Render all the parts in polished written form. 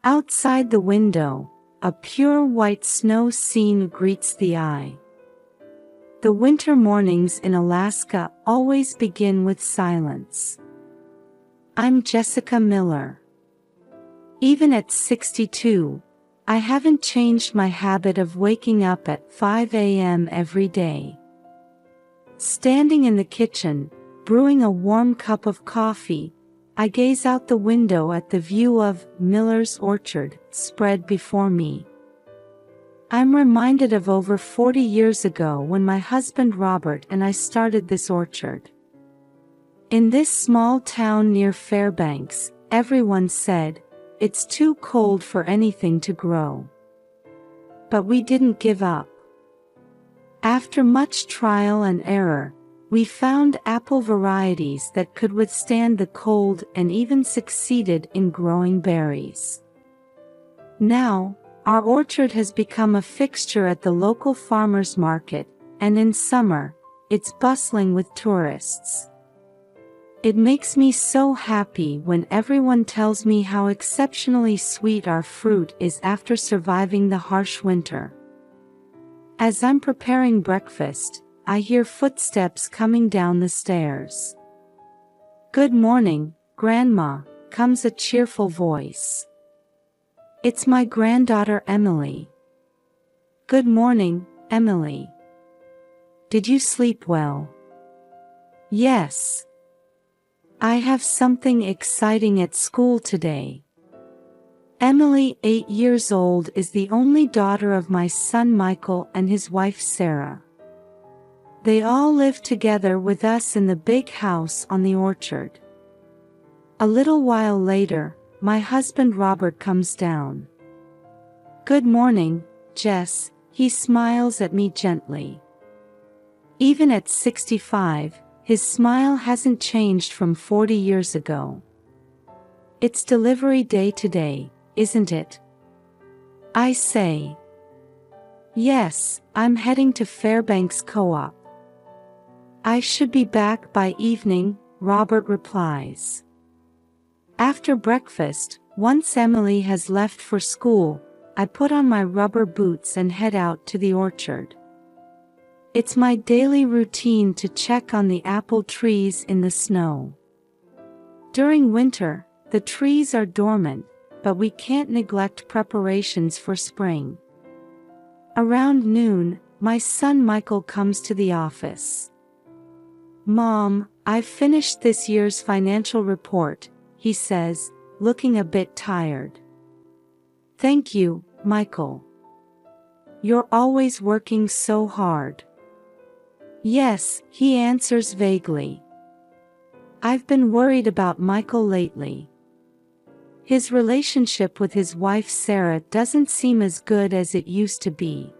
Outside the window, a pure white snow scene greets the eye. The winter mornings in Alaska always begin with silence. I'm Jessica Miller. Even at 62, I haven't changed my habit of waking up at 5 a.m. every day. Standing in the kitchen, brewing a warm cup of coffee, I gaze out the window at the view of Miller's orchard spread before me. I'm reminded of over 40 years ago when my husband Robert and I started this orchard. In this small town near Fairbanks, everyone said, "It's too cold for anything to grow." But we didn't give up. After much trial and error, we found apple varieties that could withstand the cold and even succeeded in growing berries. Now, our orchard has become a fixture at the local farmers market, and in summer, it's bustling with tourists. It makes me so happy when everyone tells me how exceptionally sweet our fruit is after surviving the harsh winter. As I'm preparing breakfast, I hear footsteps coming down the stairs. "Good morning, Grandma," comes a cheerful voice. It's my granddaughter Emily. "Good morning, Emily. Did you sleep well?" "Yes. I have something exciting at school today." Emily, 8 years old, is the only daughter of my son Michael and his wife Sarah. They all live together with us in the big house on the orchard. A little while later, my husband Robert comes down. "Good morning, Jess," he smiles at me gently. Even at 65, his smile hasn't changed from 40 years ago. "It's delivery day today, isn't it?" I say. "Yes, I'm heading to Fairbanks Co-op." "I should be back by evening," Robert replies. After breakfast, once Emily has left for school, I put on my rubber boots and head out to the orchard. It's my daily routine to check on the apple trees in the snow. During winter, the trees are dormant, but we can't neglect preparations for spring. Around noon, my son Michael comes to the office. "Mom, I've finished this year's financial report," he says, looking a bit tired. "Thank you, Michael. You're always working so hard." "Yes," he answers vaguely. I've been worried about Michael lately. His relationship with his wife Sarah doesn't seem as good as it used to be.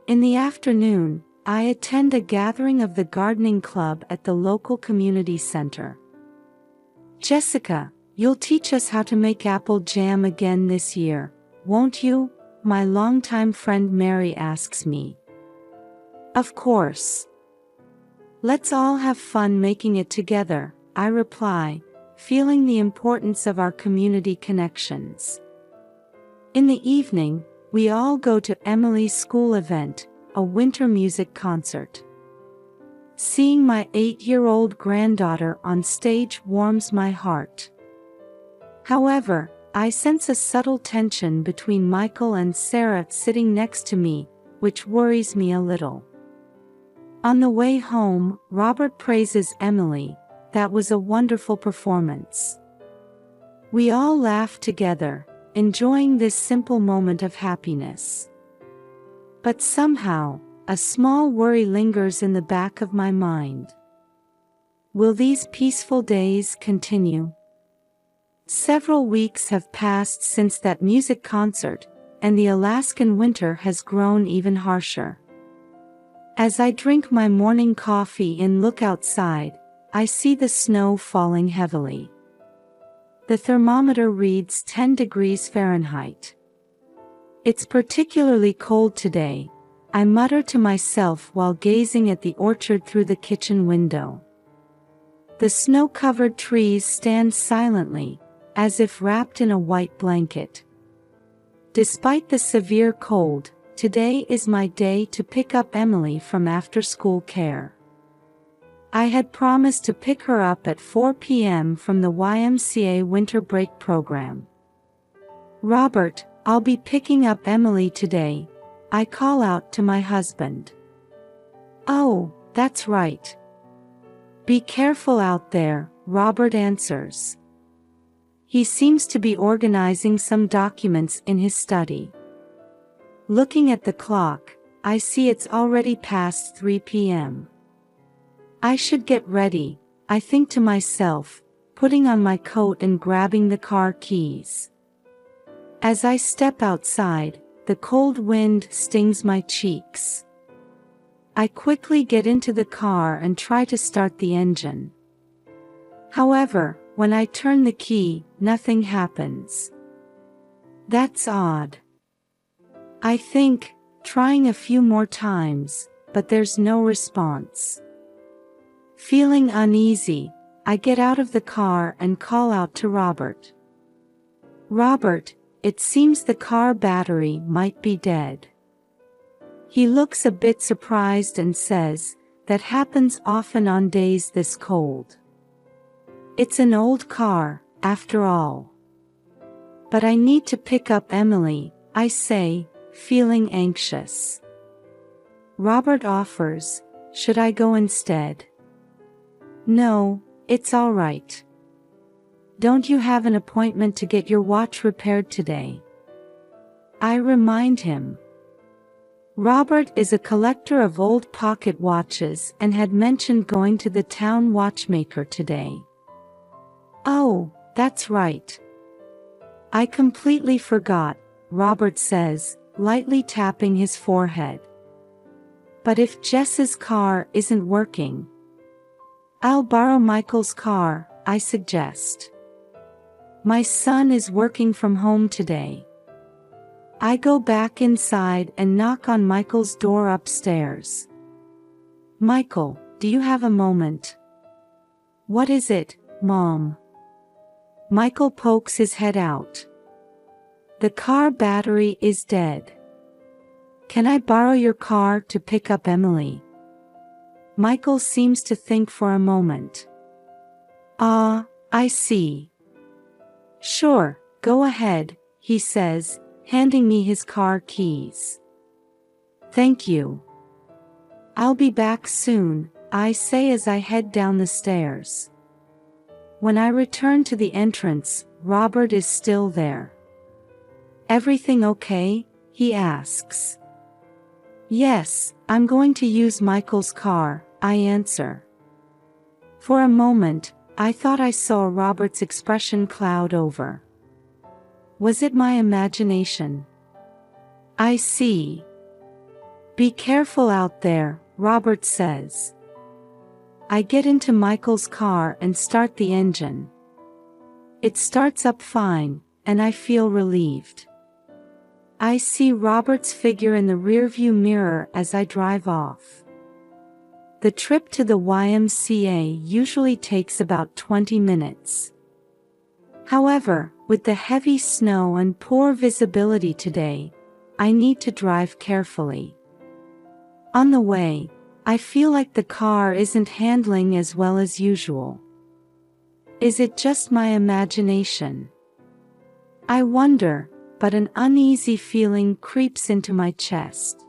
In the afternoon, I attend a gathering of the gardening club at the local community center. "Jessica, you'll teach us how to make apple jam again this year, won't you?" my longtime friend Mary asks me. "Of course. Let's all have fun making it together," I reply, feeling the importance of our community connections. In the evening, we all go to Emily's school event, a winter music concert. Seeing my 8-year-old granddaughter on stage warms my heart. However, I sense a subtle tension between Michael and Sarah sitting next to me, which worries me a little. On the way home, Robert praises Emily. "That was a wonderful performance." We all laugh together, enjoying this simple moment of happiness. But somehow, a small worry lingers in the back of my mind. Will these peaceful days continue? Several weeks have passed since that music concert, and the Alaskan winter has grown even harsher. As I drink my morning coffee and look outside, I see the snow falling heavily. The thermometer reads 10 degrees Fahrenheit. "It's particularly cold today," I mutter to myself while gazing at the orchard through the kitchen window. The snow-covered trees stand silently, as if wrapped in a white blanket. Despite the severe cold, today is my day to pick up Emily from after-school care. I had promised to pick her up at 4 p.m. from the YMCA winter break program. "Robert, I'll be picking up Emily today," I call out to my husband. "Oh, that's right. Be careful out there," Robert answers. He seems to be organizing some documents in his study. Looking at the clock, I see it's already past 3 p.m. I should get ready, I think to myself, putting on my coat and grabbing the car keys. As I step outside, the cold wind stings my cheeks. I quickly get into the car and try to start the engine. However, when I turn the key, nothing happens. That's odd. I think, trying a few more times, but there's no response. Feeling uneasy, I get out of the car and call out to Robert. "Robert, it seems the car battery might be dead." He looks a bit surprised and says, "That happens often on days this cold. It's an old car, after all." "But I need to pick up Emily," I say, feeling anxious. Robert offers, "Should I go instead?" "No, it's all right. Don't you have an appointment to get your watch repaired today?" I remind him. Robert is a collector of old pocket watches and had mentioned going to the town watchmaker today. "Oh, that's right. I completely forgot," Robert says, lightly tapping his forehead. "But if Jess's car isn't working, I'll borrow Michael's car," I suggest. "My son is working from home today." I go back inside and knock on Michael's door upstairs. "Michael, do you have a moment?" "What is it, Mom?" Michael pokes his head out. "The car battery is dead. Can I borrow your car to pick up Emily?" Michael seems to think for a moment. "Ah, I see. Sure, go ahead," he says, handing me his car keys. "Thank you. I'll be back soon," I say as I head down the stairs. When I return to the entrance, Robert is still there. "Everything okay?" he asks. "Yes, I'm going to use Michael's car," I answer. For a moment, I thought I saw Robert's expression cloud over. Was it my imagination? "I see. Be careful out there," Robert says. I get into Michael's car and start the engine. It starts up fine, and I feel relieved. I see Robert's figure in the rearview mirror as I drive off. The trip to the YMCA usually takes about 20 minutes. However, with the heavy snow and poor visibility today, I need to drive carefully. On the way, I feel like the car isn't handling as well as usual. Is it just my imagination? I wonder, but an uneasy feeling creeps into my chest.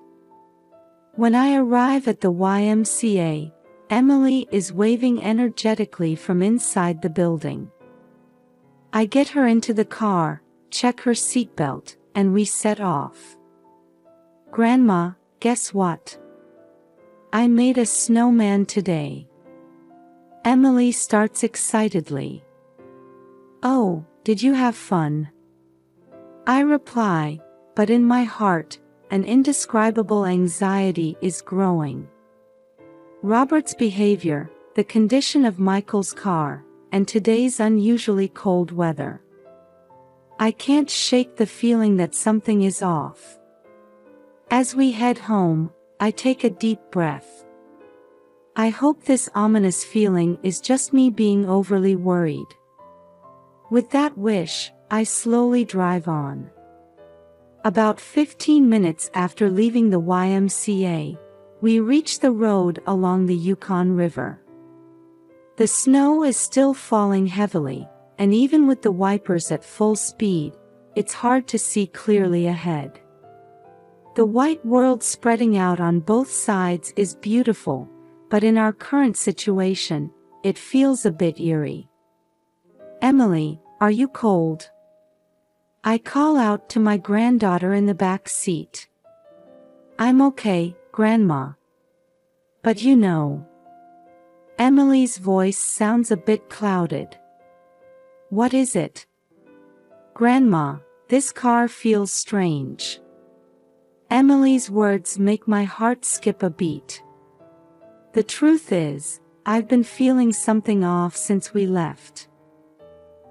When I arrive at the YMCA, Emily is waving energetically from inside the building. I get her into the car, check her seatbelt, and we set off. "Grandma, guess what? I made a snowman today." Emily starts excitedly. "Oh, did you have fun?" I reply, but in my heart, an indescribable anxiety is growing. Robert's behavior, the condition of Michael's car, and today's unusually cold weather. I can't shake the feeling that something is off. As we head home, I take a deep breath. I hope this ominous feeling is just me being overly worried. With that wish, I slowly drive on. About 15 minutes after leaving the YMCA, we reach the road along the Yukon River. The snow is still falling heavily, and even with the wipers at full speed, it's hard to see clearly ahead. The white world spreading out on both sides is beautiful, but in our current situation, it feels a bit eerie. "Emily, are you cold?" I call out to my granddaughter in the back seat. "I'm okay, Grandma. But you know." Emily's voice sounds a bit clouded. "What is it?" "Grandma, this car feels strange." Emily's words make my heart skip a beat. The truth is, I've been feeling something off since we left.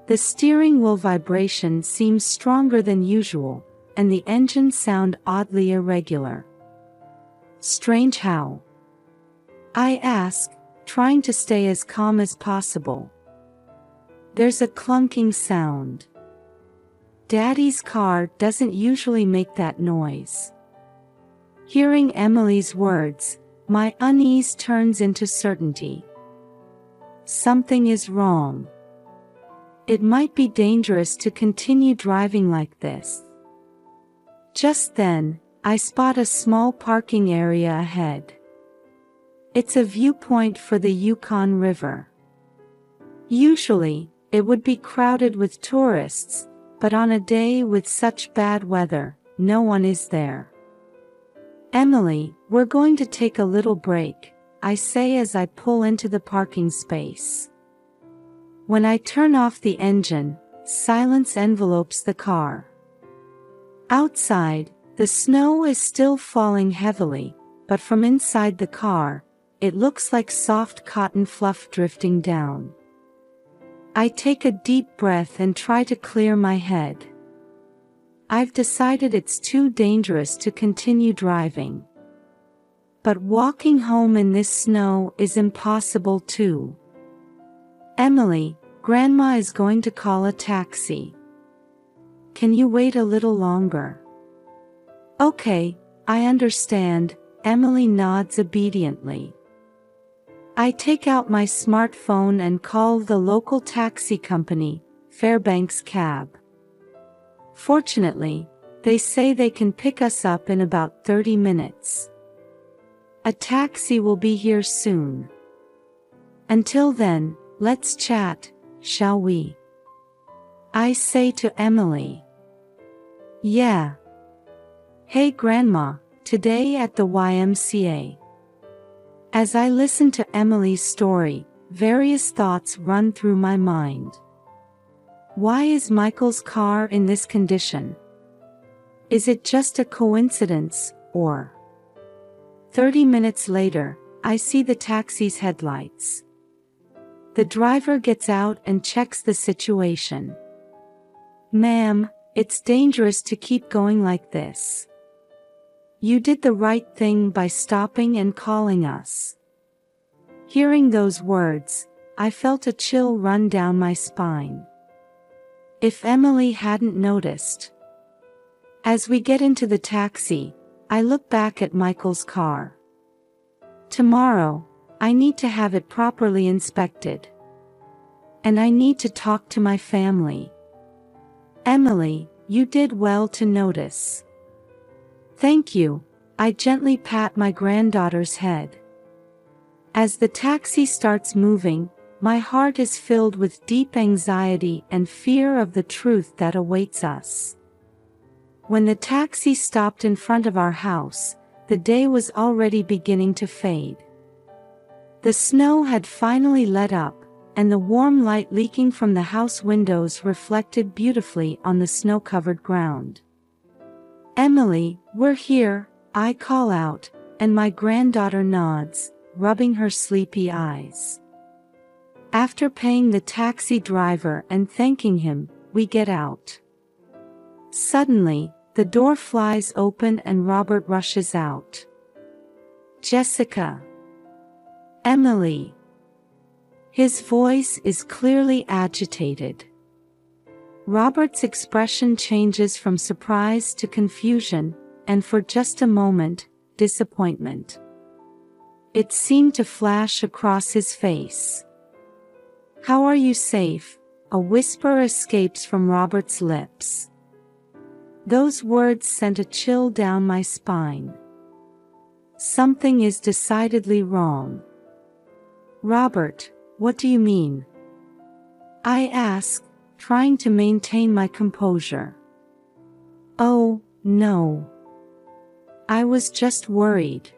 The steering wheel vibration seems stronger than usual, and the engine sound oddly irregular. "Strange how?" I ask, trying to stay as calm as possible. "There's a clunking sound. Daddy's car doesn't usually make that noise." Hearing Emily's words, my unease turns into certainty. Something is wrong. It might be dangerous to continue driving like this. Just then, I spot a small parking area ahead. It's a viewpoint for the Yukon River. Usually, it would be crowded with tourists, but on a day with such bad weather, no one is there. "Emily, we're going to take a little break," I say as I pull into the parking space. When I turn off the engine, silence envelopes the car. Outside, the snow is still falling heavily, but from inside the car, it looks like soft cotton fluff drifting down. I take a deep breath and try to clear my head. I've decided it's too dangerous to continue driving. But walking home in this snow is impossible too. "Emily, Grandma is going to call a taxi. Can you wait a little longer?" "Okay, I understand," Emily nods obediently. I take out my smartphone and call the local taxi company, Fairbanks Cab. Fortunately, they say they can pick us up in about 30 minutes. A taxi will be here soon. Until then, let's chat, shall we? I say to Emily. "Yeah. Hey Grandma, today at the YMCA." As I listen to Emily's story, various thoughts run through my mind. Why is Michael's car in this condition? Is it just a coincidence, or? 30 minutes later, I see the taxi's headlights. The driver gets out and checks the situation. "Ma'am, it's dangerous to keep going like this. You did the right thing by stopping and calling us." Hearing those words, I felt a chill run down my spine. If Emily hadn't noticed. As we get into the taxi, I look back at Michael's car. Tomorrow, I need to have it properly inspected. And I need to talk to my family. "Emily, you did well to notice." "Thank you," I gently pat my granddaughter's head. As the taxi starts moving, my heart is filled with deep anxiety and fear of the truth that awaits us. When the taxi stopped in front of our house, the day was already beginning to fade. The snow had finally let up, and the warm light leaking from the house windows reflected beautifully on the snow-covered ground. "Emily, we're here," I call out, and my granddaughter nods, rubbing her sleepy eyes. After paying the taxi driver and thanking him, we get out. Suddenly, the door flies open and Robert rushes out. "Jessica." "Emily." His voice is clearly agitated. Robert's expression changes from surprise to confusion, and for just a moment, disappointment. It seemed to flash across his face. "How are you safe?" a whisper escapes from Robert's lips. Those words sent a chill down my spine. Something is decidedly wrong. "Robert, what do you mean?" I asked, trying to maintain my composure. "Oh, no. I was just worried."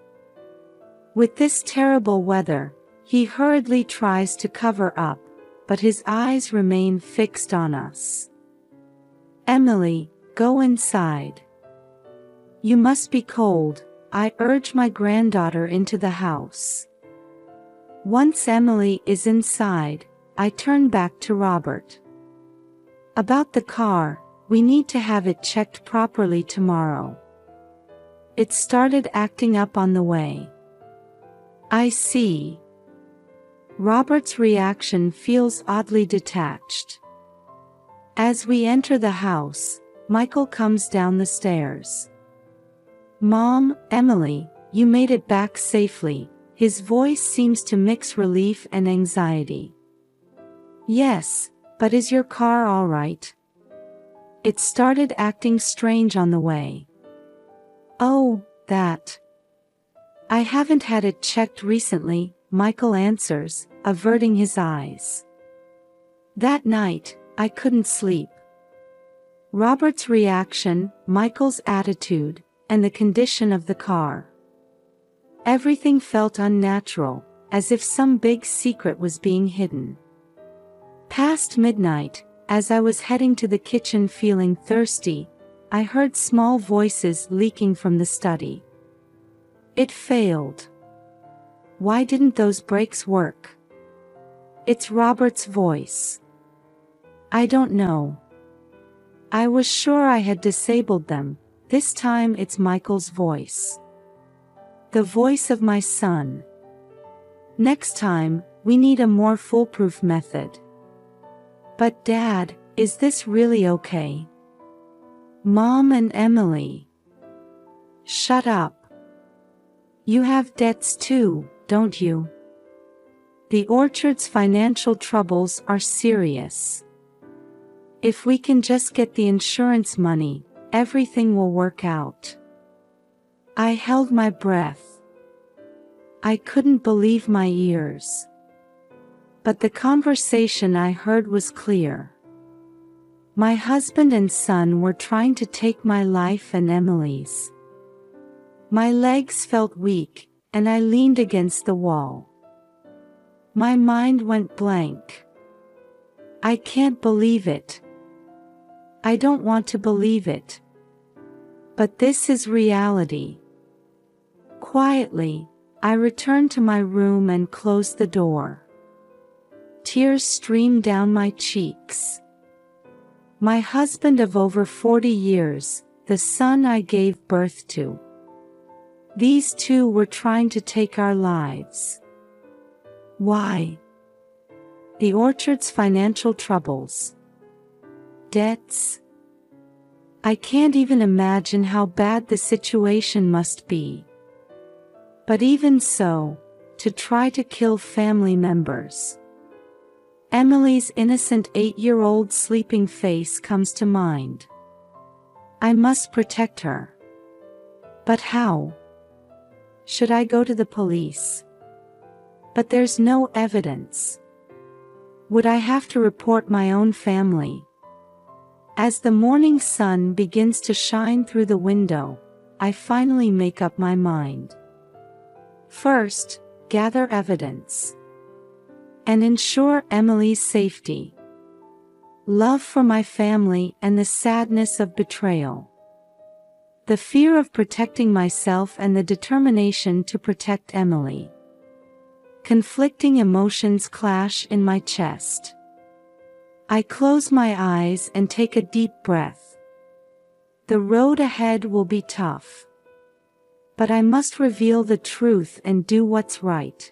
With this terrible weather, he hurriedly tries to cover up, but his eyes remain fixed on us. "Emily, go inside. You must be cold," I urge my granddaughter into the house. Once Emily is inside, I turn back to Robert. "About the car, we need to have it checked properly tomorrow. It started acting up on the way." "I see." Robert's reaction feels oddly detached. As we enter the house, Michael comes down the stairs. "Mom, Emily, you made it back safely." His voice seems to mix relief and anxiety. "Yes, but is your car all right?" "It started acting strange on the way." "Oh, that. I haven't had it checked recently," Michael answers, averting his eyes. "That night, I couldn't sleep." Robert's reaction, Michael's attitude, and the condition of the car. Everything felt unnatural, as if some big secret was being hidden. Past midnight, as I was heading to the kitchen feeling thirsty, I heard small voices leaking from the study. It failed. Why didn't those brakes work? It's Robert's voice. I don't know. I was sure I had disabled them. This time it's Michael's voice. The voice of my son. Next time, we need a more foolproof method. "But Dad, is this really okay?" "Mom and Emily." "Shut up. You have debts too, don't you?" The orchard's financial troubles are serious. If we can just get the insurance money, everything will work out. I held my breath. I couldn't believe my ears. But the conversation I heard was clear. My husband and son were trying to take my life and Emily's. My legs felt weak, and I leaned against the wall. My mind went blank. I can't believe it. I don't want to believe it. But this is reality. Quietly, I returned to my room and closed the door. Tears streamed down my cheeks. My husband of over 40 years, the son I gave birth to. These two were trying to take our lives. Why? The orchard's financial troubles. Debts. I can't even imagine how bad the situation must be. But even so, to try to kill family members. Emily's innocent 8-year-old sleeping face comes to mind. I must protect her. But how? Should I go to the police? But there's no evidence. Would I have to report my own family? As the morning sun begins to shine through the window, I finally make up my mind. First, gather evidence. And ensure Emily's safety. Love for my family and the sadness of betrayal. The fear of protecting myself and the determination to protect Emily. Conflicting emotions clash in my chest. I close my eyes and take a deep breath. The road ahead will be tough. But I must reveal the truth and do what's right.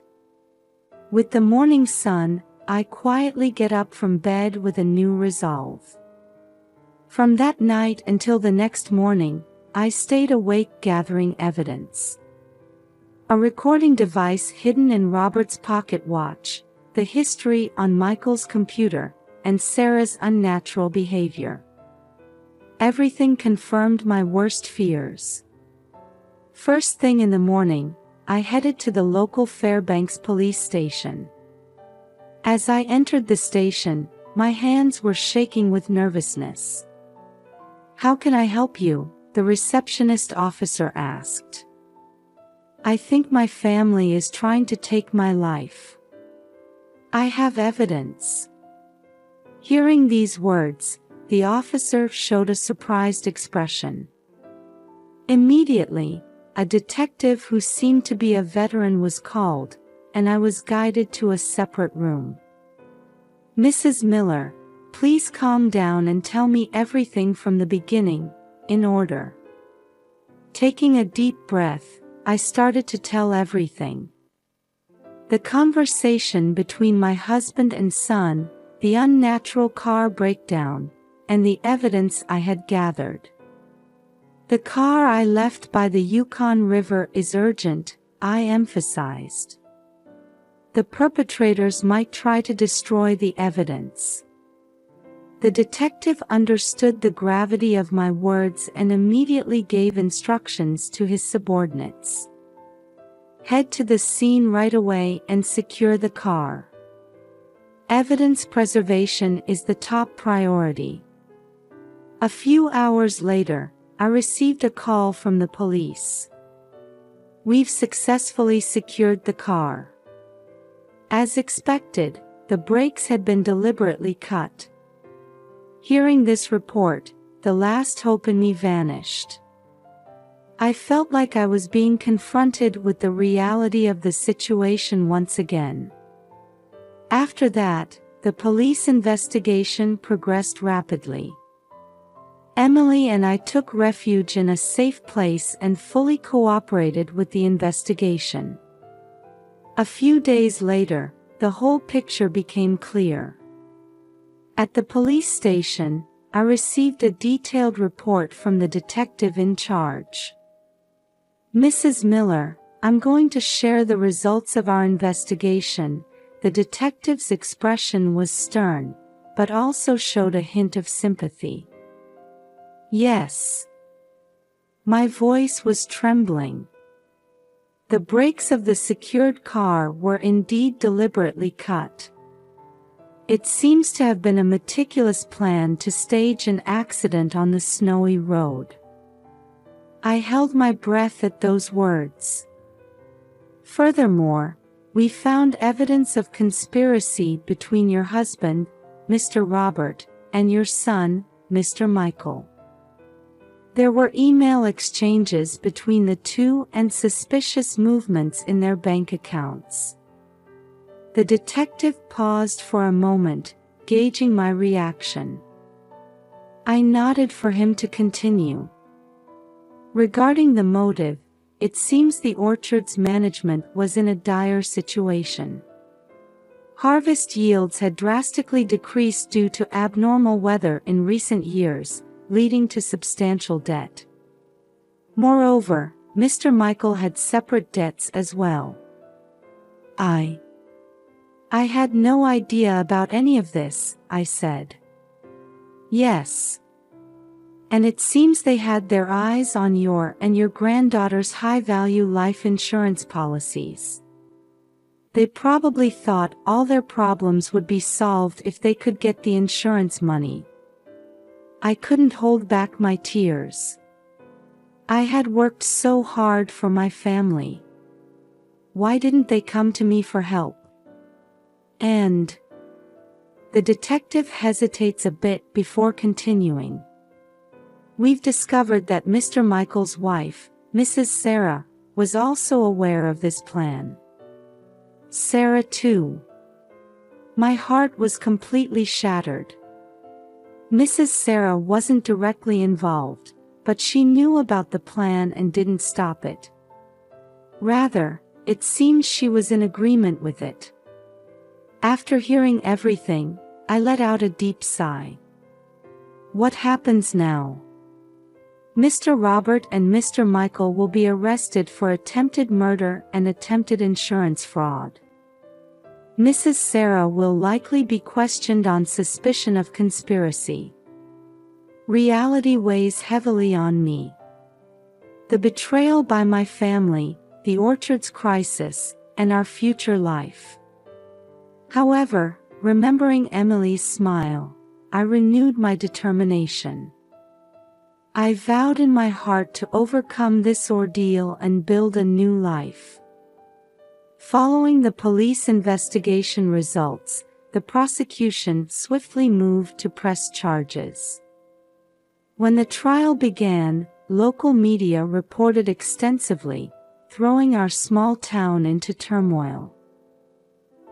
With the morning sun, I quietly get up from bed with a new resolve. From that night until the next morning, I stayed awake gathering evidence. A recording device hidden in Robert's pocket watch, the history on Michael's computer, and Sarah's unnatural behavior. Everything confirmed my worst fears. First thing in the morning, I headed to the local Fairbanks police station. As I entered the station, my hands were shaking with nervousness. "How can I help you?" the receptionist officer asked. "I think my family is trying to take my life. I have evidence." Hearing these words, the officer showed a surprised expression. Immediately, a detective who seemed to be a veteran was called, and I was guided to a separate room. "Mrs. Miller, please calm down and tell me everything from the beginning, in order." Taking a deep breath, I started to tell everything. The conversation between my husband and son, the unnatural car breakdown, and the evidence I had gathered. "The car I left by the Yukon River is urgent," I emphasized. "The perpetrators might try to destroy the evidence." The detective understood the gravity of my words and immediately gave instructions to his subordinates. "Head to the scene right away and secure the car. Evidence preservation is the top priority." A few hours later, I received a call from the police. "We've successfully secured the car." As expected, the brakes had been deliberately cut. Hearing this report, the last hope in me vanished. I felt like I was being confronted with the reality of the situation once again. After that, the police investigation progressed rapidly. Emily and I took refuge in a safe place and fully cooperated with the investigation. A few days later, the whole picture became clear. At the police station, I received a detailed report from the detective in charge. "Mrs. Miller, I'm going to share the results of our investigation." The detective's expression was stern, but also showed a hint of sympathy. "Yes." My voice was trembling. The brakes of the secured car were indeed deliberately cut. It seems to have been a meticulous plan to stage an accident on the snowy road. I held my breath at those words. Furthermore, we found evidence of conspiracy between your husband, Mr. Robert, and your son, Mr. Michael. There were email exchanges between the two and suspicious movements in their bank accounts. The detective paused for a moment, gauging my reaction. I nodded for him to continue. "Regarding the motive, it seems the orchard's management was in a dire situation. Harvest yields had drastically decreased due to abnormal weather in recent years, leading to substantial debt. Moreover, Mr. Michael had separate debts as well. I had no idea about any of this," I said. "Yes. And it seems they had their eyes on your and your granddaughter's high-value life insurance policies. They probably thought all their problems would be solved if they could get the insurance money." I couldn't hold back my tears. I had worked so hard for my family. Why didn't they come to me for help? And the detective hesitates a bit before continuing. "We've discovered that Mr. Michael's wife, Mrs. Sarah, was also aware of this plan." "Sarah too?" My heart was completely shattered. Mrs. Sarah wasn't directly involved, but she knew about the plan and didn't stop it. Rather, it seems she was in agreement with it. After hearing everything, I let out a deep sigh. What happens now? Mr. Robert and Mr. Michael will be arrested for attempted murder and attempted insurance fraud. Mrs. Sarah will likely be questioned on suspicion of conspiracy. Reality weighs heavily on me. The betrayal by my family, the orchard's crisis, and our future life. However, remembering Emily's smile, I renewed my determination. I vowed in my heart to overcome this ordeal and build a new life. Following the police investigation results, the prosecution swiftly moved to press charges. When the trial began, local media reported extensively, throwing our small town into turmoil.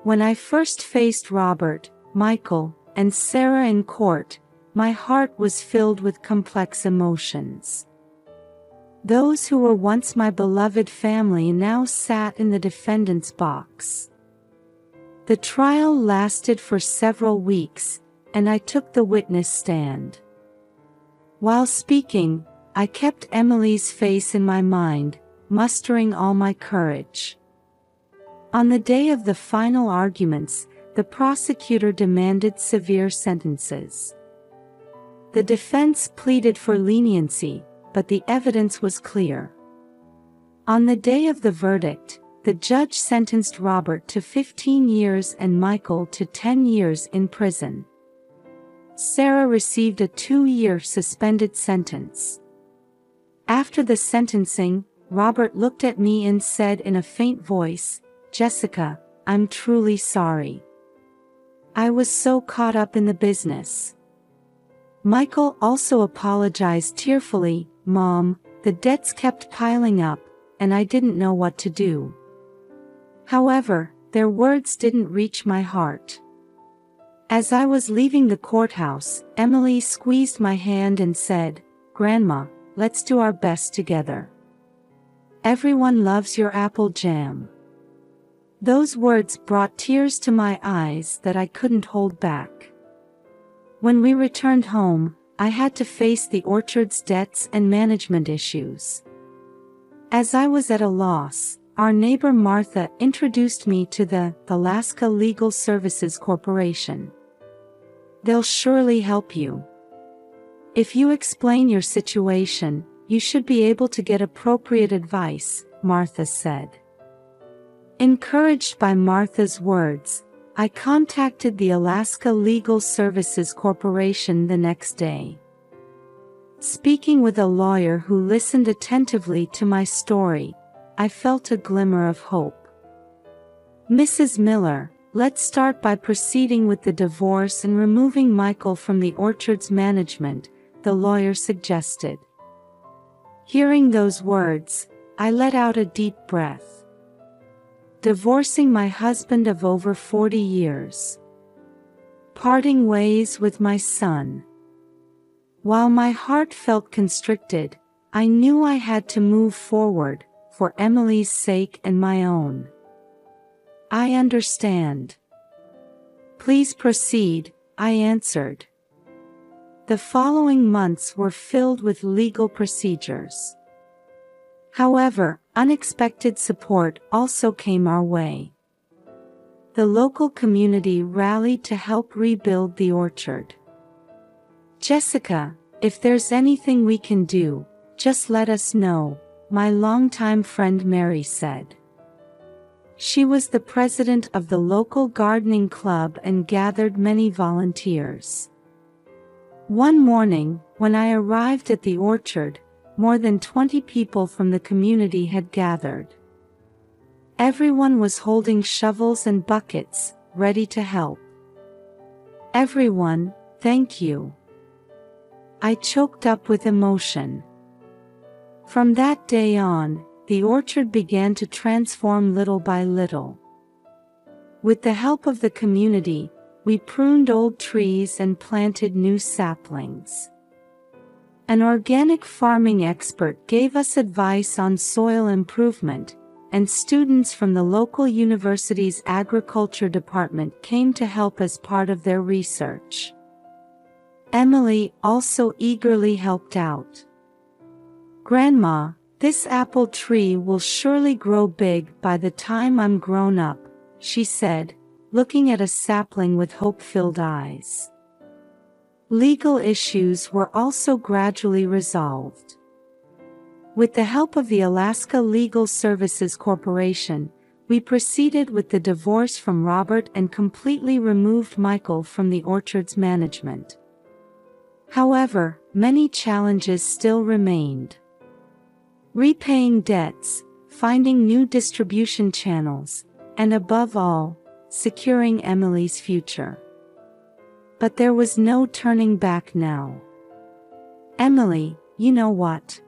When I first faced Robert, Michael, and Sarah in court, my heart was filled with complex emotions. Those who were once my beloved family now sat in the defendant's box. The trial lasted for several weeks, and I took the witness stand. While speaking, I kept Emily's face in my mind, mustering all my courage. On the day of the final arguments, the prosecutor demanded severe sentences. The defense pleaded for leniency, but the evidence was clear. On the day of the verdict, the judge sentenced Robert to 15 years and Michael to 10 years in prison. Sarah received a 2-year suspended sentence. After the sentencing, Robert looked at me and said in a faint voice, "Jessica, I'm truly sorry. I was so caught up in the business." Michael also apologized tearfully, "Mom, the debts kept piling up, and I didn't know what to do." However, their words didn't reach my heart. As I was leaving the courthouse, Emily squeezed my hand and said, "Grandma, let's do our best together. Everyone loves your apple jam." Those words brought tears to my eyes that I couldn't hold back. When we returned home, I had to face the orchard's debts and management issues. As I was at a loss, our neighbor Martha introduced me to the Alaska Legal Services Corporation. "They'll surely help you. If you explain your situation, you should be able to get appropriate advice," Martha said. Encouraged by Martha's words, I contacted the Alaska Legal Services Corporation the next day. Speaking with a lawyer who listened attentively to my story, I felt a glimmer of hope. "Mrs. Miller, let's start by proceeding with the divorce and removing Michael from the orchard's management," the lawyer suggested. Hearing those words, I let out a deep breath. Divorcing my husband of over 40 years. Parting ways with my son. While my heart felt constricted, I knew I had to move forward, for Emily's sake and my own. "I understand. Please proceed," I answered. The following months were filled with legal procedures. However, unexpected support also came our way. The local community rallied to help rebuild the orchard. "Jessica, if there's anything we can do, just let us know," my longtime friend Mary said. She was the president of the local gardening club and gathered many volunteers. One morning, when I arrived at the orchard, more than 20 people from the community had gathered. Everyone was holding shovels and buckets, ready to help. "Everyone, thank you." I choked up with emotion. From that day on, the orchard began to transform little by little. With the help of the community, we pruned old trees and planted new saplings. An organic farming expert gave us advice on soil improvement, and students from the local university's agriculture department came to help as part of their research. Emily also eagerly helped out. "Grandma, this apple tree will surely grow big by the time I'm grown up," she said, looking at a sapling with hope-filled eyes. Legal issues were also gradually resolved. With the help of the Alaska Legal Services Corporation, we proceeded with the divorce from Robert and completely removed Michael from the orchard's management. However, many challenges still remained. Repaying debts, finding new distribution channels, and above all, securing Emily's future. But there was no turning back now. "Emily, you know what?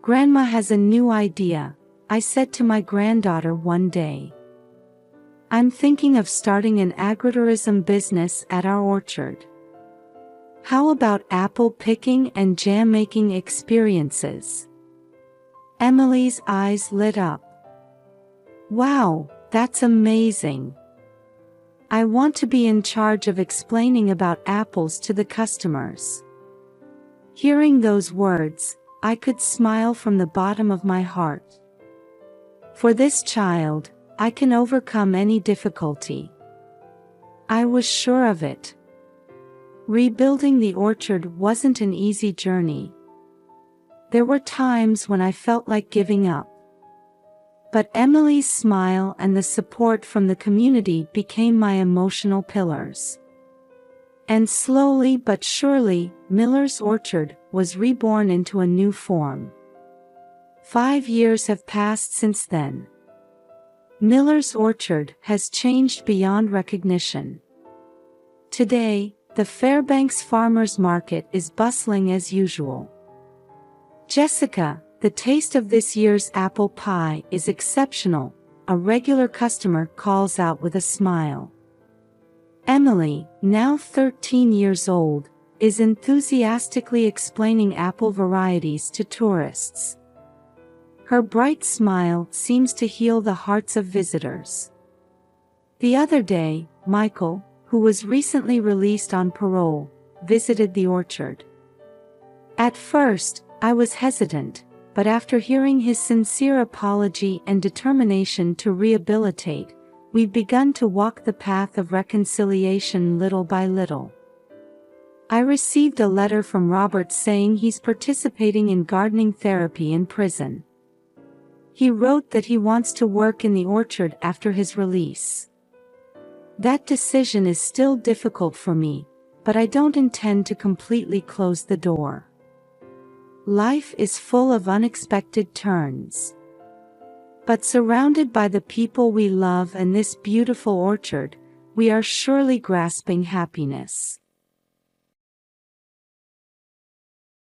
Grandma has a new idea," I said to my granddaughter one day. "I'm thinking of starting an agritourism business at our orchard. How about apple picking and jam making experiences?" Emily's eyes lit up. "Wow, that's amazing. I want to be in charge of explaining about apples to the customers." Hearing those words, I could smile from the bottom of my heart. For this child, I can overcome any difficulty. I was sure of it. Rebuilding the orchard wasn't an easy journey. There were times when I felt like giving up. But Emily's smile and the support from the community became my emotional pillars. And slowly but surely, Miller's Orchard was reborn into a new form. 5 years have passed since then. Miller's Orchard has changed beyond recognition. Today, the Fairbanks Farmers Market is bustling as usual. "Jessica, the taste of this year's apple pie is exceptional," a regular customer calls out with a smile. Emily, now 13 years old, is enthusiastically explaining apple varieties to tourists. Her bright smile seems to heal the hearts of visitors. The other day, Michael, who was recently released on parole, visited the orchard. At first, I was hesitant, but after hearing his sincere apology and determination to rehabilitate, we've begun to walk the path of reconciliation little by little. I received a letter from Robert saying he's participating in gardening therapy in prison. He wrote that he wants to work in the orchard after his release. That decision is still difficult for me, but I don't intend to completely close the door. Life is full of unexpected turns. But surrounded by the people we love and this beautiful orchard, we are surely grasping happiness.